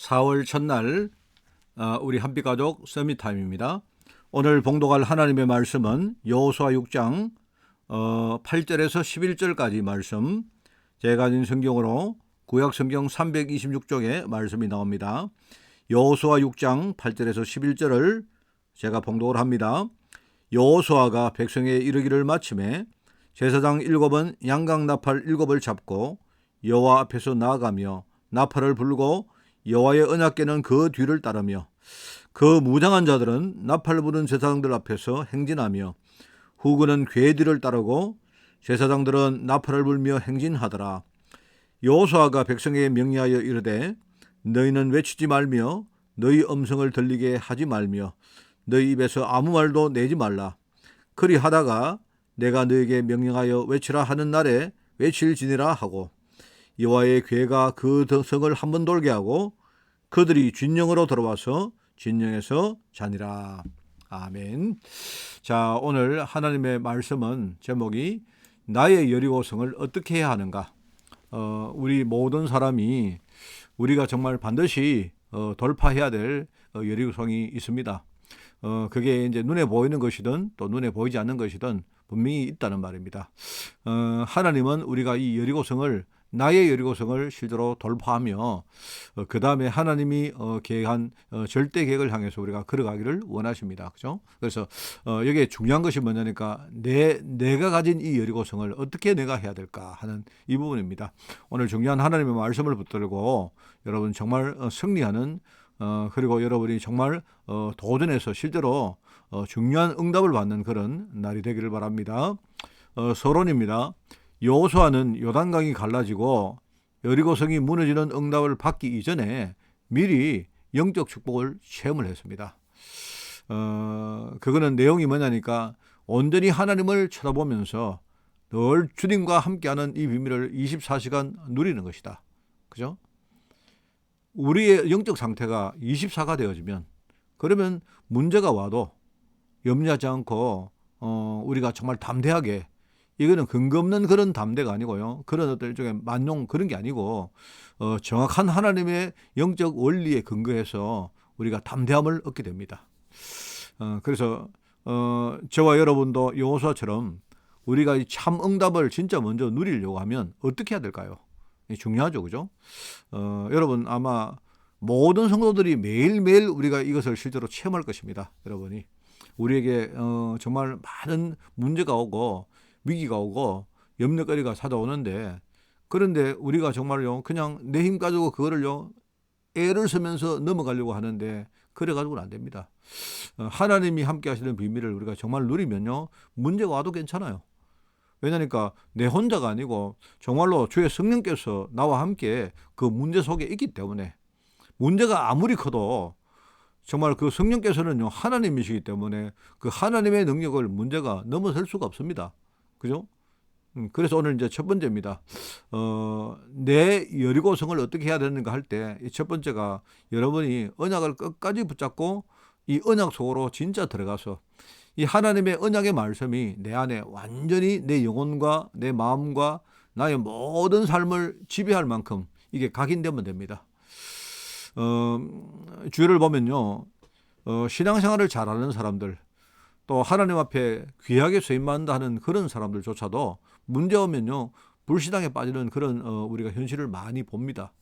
4월 첫날 우리 한빛가족 서밋타임입니다. 오늘 봉독할 하나님의 말씀은 여호수아 6장 8절에서 11절까지 말씀, 제가 가진 성경으로 구약성경 326쪽에 말씀이 나옵니다. 여호수아 6장 8절에서 11절을 제가 봉독을 합니다. 여호수아가 백성에 이르기를 마침에 제사장 7은 양강나팔 7을 잡고 여호와 앞에서 나아가며 나팔을 불고 여호와의 언약궤는 그 뒤를 따르며 그 무장한 자들은 나팔 부는 제사장들 앞에서 행진하며 후군은 궤 뒤를 따르고 제사장들은 나팔을 불며 행진하더라. 여호수아가 백성에게 명령하여 이르되 너희는 외치지 말며 너희 음성을 들리게 하지 말며 너희 입에서 아무 말도 내지 말라. 그리하다가 내가 너에게 명령하여 외치라 하는 날에 외칠지니라 하고 여호와의 궤가 그 성을 한번 돌게 하고 그들이 진영으로 들어와서 진영에서 자니라. 아멘. 자, 오늘 하나님의 말씀은 제목이 나의 여리고성을 어떻게 해야 하는가. 우리 모든 사람이 우리가 정말 반드시 돌파해야 될 여리고성이 있습니다. 그게 이제 눈에 보이는 것이든 또 눈에 보이지 않는 것이든 분명히 있다는 말입니다. 하나님은 우리가 이 여리고성을 나의 여리고성을 실제로 돌파하며 그 다음에 하나님이 계획한 절대 계획을 향해서 우리가 걸어가기를 원하십니다. 그죠? 그래서 여기에 중요한 것이 뭐냐니까 내가 가진 이 여리고성을 어떻게 내가 해야 될까 하는 이 부분입니다. 오늘 중요한 하나님의 말씀을 붙들고 여러분 정말 승리하는 그리고 여러분이 정말 도전해서 실제로 중요한 응답을 받는 그런 날이 되기를 바랍니다. 서론입니다. 여호수아는 요단강이 갈라지고 여리고성이 무너지는 응답을 받기 이전에 미리 영적 축복을 체험을 했습니다. 그거는 내용이 뭐냐니까 온전히 하나님을 쳐다보면서 늘 주님과 함께하는 이 비밀을 24시간 누리는 것이다. 그죠? 우리의 영적 상태가 24가 되어지면 그러면 문제가 와도 염려하지 않고 우리가 정말 담대하게, 이거는 근거 없는 그런 담대가 아니고요. 그런 어떤 일종의 만용 그런 게 아니고 정확한 하나님의 영적 원리에 근거해서 우리가 담대함을 얻게 됩니다. 그래서 저와 여러분도 여호수아처럼 우리가 이 참 응답을 진짜 먼저 누리려고 하면 어떻게 해야 될까요? 중요하죠, 그죠? 여러분 아마 모든 성도들이 매일매일 우리가 이것을 실제로 체험할 것입니다. 여러분이 우리에게 정말 많은 문제가 오고 위기가 오고 염려거리가 찾아오는데, 그런데 우리가 정말요 그냥 내 힘 가지고 그거를요 애를 쓰면서 넘어가려고 하는데 그래가지고는 안 됩니다. 하나님이 함께 하시는 비밀을 우리가 정말 누리면요 문제가 와도 괜찮아요. 왜냐니까 내 혼자가 아니고 정말로 주의 성령께서 나와 함께 그 문제 속에 있기 때문에, 문제가 아무리 커도 정말 그 성령께서는요 하나님이시기 때문에 그 하나님의 능력을 문제가 넘어설 수가 없습니다. 그죠? 그래서 오늘 이제 첫 번째입니다. 내 여리고성을 어떻게 해야 되는가 할 때 이 첫 번째가 여러분이 언약을 끝까지 붙잡고 이 언약 속으로 진짜 들어가서 이 하나님의 언약의 말씀이 내 안에 완전히 내 영혼과 내 마음과 나의 모든 삶을 지배할 만큼 이게 각인되면 됩니다. 주의를 보면요, 신앙생활을 잘하는 사람들, 또 하나님 앞에 귀하게 쓰임받는다 하는 그런 사람들조차도 문제 오면요 불신앙에 빠지는 그런 우리가 현실을 많이 봅니다.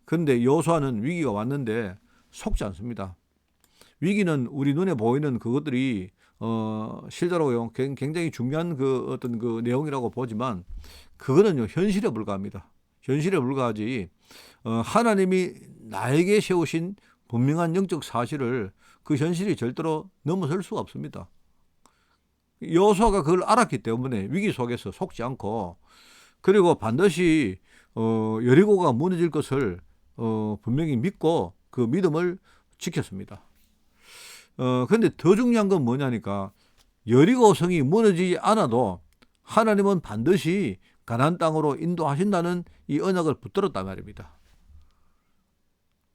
그런데 여호수아는 위기가 왔는데 속지 않습니다. 위기는 우리 눈에 보이는 그것들이 실제로요 굉장히 중요한 그 어떤 그 내용이라고 보지만 그거는요 현실에 불과합니다. 현실에 불과하지 하나님이 나에게 세우신 분명한 영적 사실을 그 현실이 절대로 넘어설 수가 없습니다. 여호수아가 그걸 알았기 때문에 위기 속에서 속지 않고, 그리고 반드시 여리고가 무너질 것을 분명히 믿고 그 믿음을 지켰습니다. 그런데 더 중요한 건 뭐냐니까 여리고성이 무너지지 않아도 하나님은 반드시 가나안 땅으로 인도하신다는 이 언약을 붙들었단 말입니다.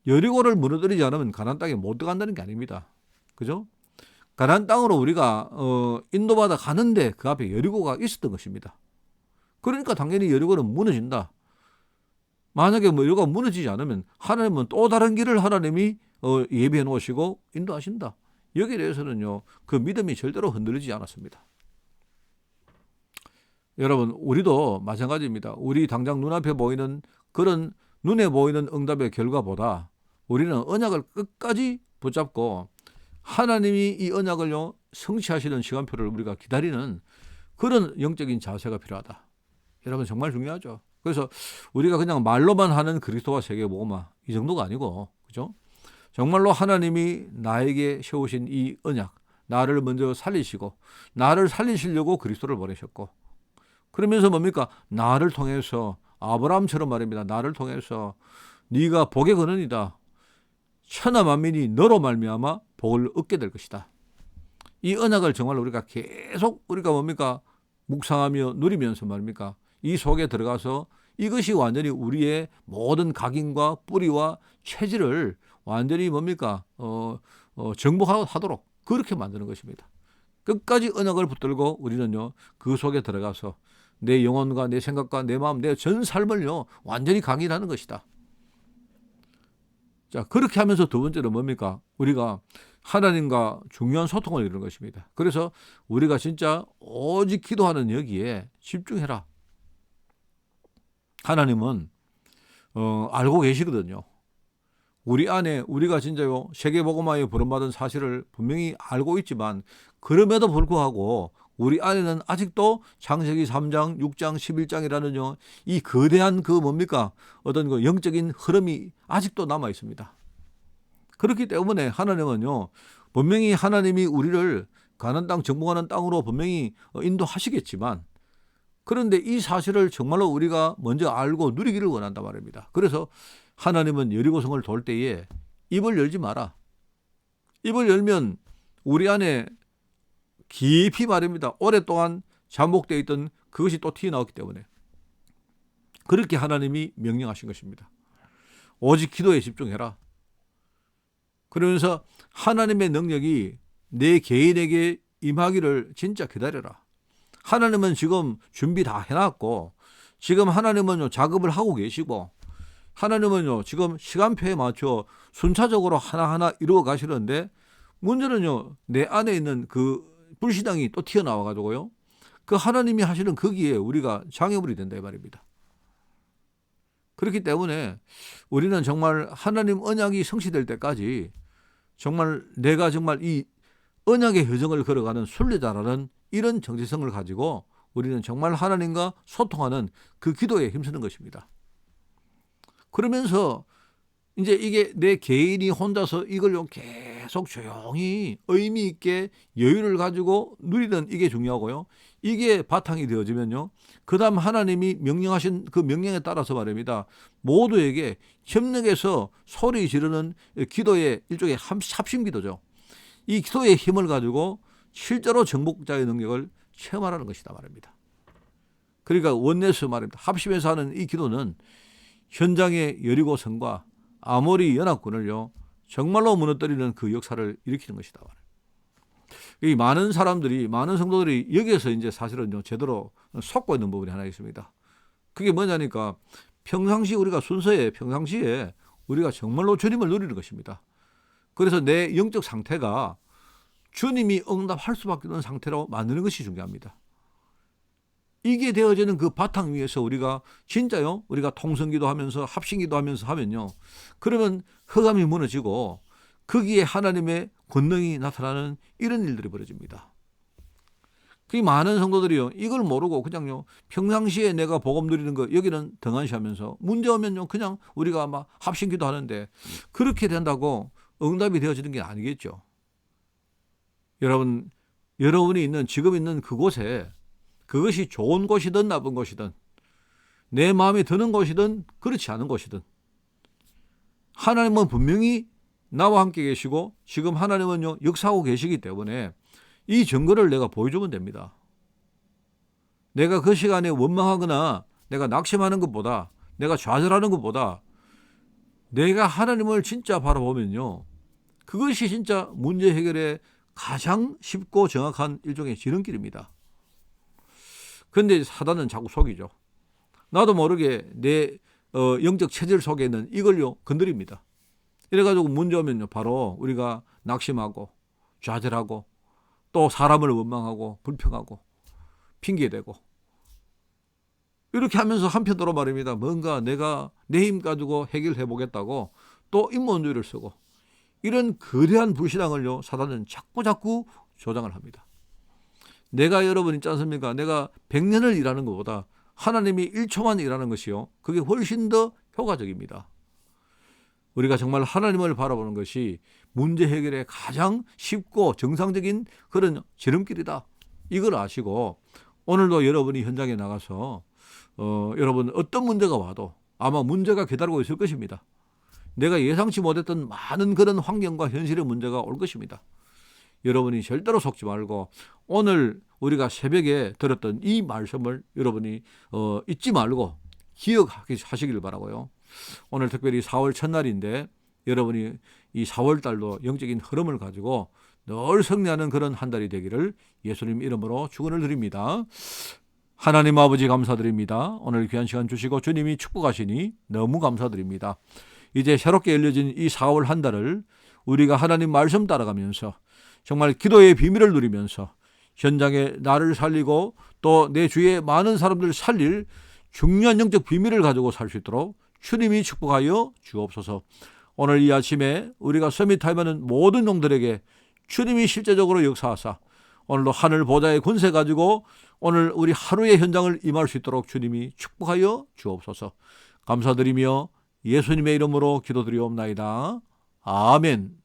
여리고를 무너뜨리지 않으면 가나안 땅에 못 들어간다는 게 아닙니다. 그죠? 가나안 땅으로 우리가 인도받아 가는데 그 앞에 여리고가 있었던 것입니다. 그러니까 당연히 여리고는 무너진다. 만약에 뭐 이거가 무너지지 않으면 하나님은 또 다른 길을 하나님이 예비해 놓으시고 인도하신다. 여기에 대해서는요, 그 믿음이 절대로 흔들리지 않았습니다. 여러분, 우리도 마찬가지입니다. 우리 당장 눈앞에 보이는 그런 눈에 보이는 응답의 결과보다 우리는 언약을 끝까지 붙잡고 하나님이 이 언약을요, 성취하시는 시간표를 우리가 기다리는 그런 영적인 자세가 필요하다. 여러분, 정말 중요하죠. 그래서 우리가 그냥 말로만 하는 그리스도와 세계복음화 이 정도가 아니고, 그죠? 정말로 하나님이 나에게 세우신 이 언약, 나를 먼저 살리시고 나를 살리시려고 그리스도를 보내셨고, 그러면서 뭡니까? 나를 통해서 아브라함처럼 말입니다. 나를 통해서 네가 복의 근원이다. 천하 만민이 너로 말미암아 복을 얻게 될 것이다. 이 언약을 정말로 우리가 계속 우리가 뭡니까? 묵상하며 누리면서 말입니까? 이 속에 들어가서 이것이 완전히 우리의 모든 각인과 뿌리와 체질을 완전히 뭡니까? 정복하도록 그렇게 만드는 것입니다. 끝까지 언약을 붙들고 우리는요, 그 속에 들어가서 내 영혼과 내 생각과 내 마음, 내 전 삶을요, 완전히 각인하는 것이다. 자, 그렇게 하면서 두 번째로 뭡니까? 우리가 하나님과 중요한 소통을 이루는 것입니다. 그래서 우리가 진짜 오직 기도하는 여기에 집중해라. 하나님은 알고 계시거든요. 우리 안에 우리가 진짜요, 세계복음화에 부름받은 사실을 분명히 알고 있지만 그럼에도 불구하고 우리 안에는 아직도 창세기 3장, 6장, 11장이라는요, 이 거대한 그 뭡니까? 어떤 그 영적인 흐름이 아직도 남아 있습니다. 그렇기 때문에 하나님은요, 분명히 하나님이 우리를 가나안 땅, 정복하는 땅으로 분명히 인도하시겠지만, 그런데 이 사실을 정말로 우리가 먼저 알고 누리기를 원한단 말입니다. 그래서 하나님은 여리고성을 돌 때에 입을 열지 마라. 입을 열면 우리 안에 깊이 말입니다. 오랫동안 잠복되어 있던 그것이 또 튀어나왔기 때문에 그렇게 하나님이 명령하신 것입니다. 오직 기도에 집중해라. 그러면서 하나님의 능력이 내 개인에게 임하기를 진짜 기다려라. 하나님은 지금 준비 다 해놨고, 지금 하나님은 작업을 하고 계시고, 하나님은요 지금 시간표에 맞춰 순차적으로 하나하나 이루어 가시는데, 문제는요 내 안에 있는 그 불신앙이 또 튀어나와 가지고요, 그 하나님이 하시는 거기에 우리가 장애물이 된다 이 말입니다. 그렇기 때문에 우리는 정말 하나님 언약이 성취될 때까지 정말 내가 정말 이 언약의 여정을 걸어가는 순례자라는 이런 정체성을 가지고 우리는 정말 하나님과 소통하는 그 기도에 힘쓰는 것입니다. 그러면서 이제 이게 내 개인이 혼자서 이걸 계속 조용히 의미 있게 여유를 가지고 누리는 이게 중요하고요. 이게 바탕이 되어지면요, 그 다음 하나님이 명령하신 그 명령에 따라서 말입니다, 모두에게 협력해서 소리 지르는 기도의 일종의 합심기도죠. 이 기도의 힘을 가지고 실제로 정복자의 능력을 체험하라는 것이다 말입니다. 그러니까 원내에서 말입니다, 합심해서 하는 이 기도는 현장의 여리고성과 아모리 연합군을요 정말로 무너뜨리는 그 역사를 일으키는 것이다. 이 많은 사람들이, 많은 성도들이 여기에서 이제 사실은요 제대로 속고 있는 부분이 하나 있습니다. 그게 뭐냐니까, 우리가 순서에 평상시에 우리가 정말로 주님을 누리는 것입니다. 그래서 내 영적 상태가 주님이 응답할 수밖에 없는 상태로 만드는 것이 중요합니다. 이게 되어지는 그 바탕 위에서 우리가 진짜요, 우리가 통성기도 하면서 합심기도 하면서 하면요, 그러면 흑암이 무너지고 거기에 하나님의 권능이 나타나는 이런 일들이 벌어집니다. 그 많은 성도들이요 이걸 모르고 그냥요 평상시에 내가 복음 누리는 거 여기는 등한시하면서 문제 오면요 그냥 우리가 막 합심기도 하는데 그렇게 된다고 응답이 되어지는 게 아니겠죠. 여러분이 있는 지금 있는 그곳에, 그것이 좋은 곳이든 나쁜 곳이든 내 마음에 드는 곳이든 그렇지 않은 곳이든 하나님은 분명히 나와 함께 계시고 지금 하나님은요 역사하고 계시기 때문에 이 증거를 내가 보여주면 됩니다. 내가 그 시간에 원망하거나 내가 낙심하는 것보다, 내가 좌절하는 것보다 내가 하나님을 진짜 바라보면요, 그것이 진짜 문제 해결에 가장 쉽고 정확한 일종의 지름길입니다. 그런데 사단은 자꾸 속이죠. 나도 모르게 내 영적 체질 속에 있는 이걸요 건드립니다. 이래가지고 문제 오면요 바로 우리가 낙심하고 좌절하고 또 사람을 원망하고 불평하고 핑계대고 이렇게 하면서 한편으로 말입니다. 뭔가 내가 내 힘 가지고 해결해 보겠다고 또 인본주의를 쓰고 이런 거대한 불신앙을요 사단은 자꾸 조장을 합니다. 내가 여러분 있지 않습니까? 내가 100년을 일하는 것보다 하나님이 1초만 일하는 것이요 그게 훨씬 더 효과적입니다. 우리가 정말 하나님을 바라보는 것이 문제 해결에 가장 쉽고 정상적인 그런 지름길이다. 이걸 아시고 오늘도 여러분이 현장에 나가서 여러분 어떤 문제가 와도 아마 문제가 기다리고 있을 것입니다. 내가 예상치 못했던 많은 그런 환경과 현실의 문제가 올 것입니다. 여러분이 절대로 속지 말고 오늘 우리가 새벽에 들었던 이 말씀을 여러분이 잊지 말고 기억하시길 바라고요. 오늘 특별히 4월 첫날인데 여러분이 이 4월 달도 영적인 흐름을 가지고 늘 승리하는 그런 한 달이 되기를 예수님 이름으로 축원을 드립니다. 하나님 아버지 감사드립니다. 오늘 귀한 시간 주시고 주님이 축복하시니 너무 감사드립니다. 이제 새롭게 열려진 이 4월 한 달을 우리가 하나님 말씀 따라가면서 정말 기도의 비밀을 누리면서 현장에 나를 살리고 또 내 주위에 많은 사람들을 살릴 중요한 영적 비밀을 가지고 살 수 있도록 주님이 축복하여 주옵소서. 오늘 이 아침에 우리가 서밋타임하는 모든 종들에게 주님이 실제적으로 역사하사 오늘도 하늘 보좌의 권세 가지고 오늘 우리 하루의 현장을 임할 수 있도록 주님이 축복하여 주옵소서. 감사드리며 예수님의 이름으로 기도드리옵나이다. 아멘.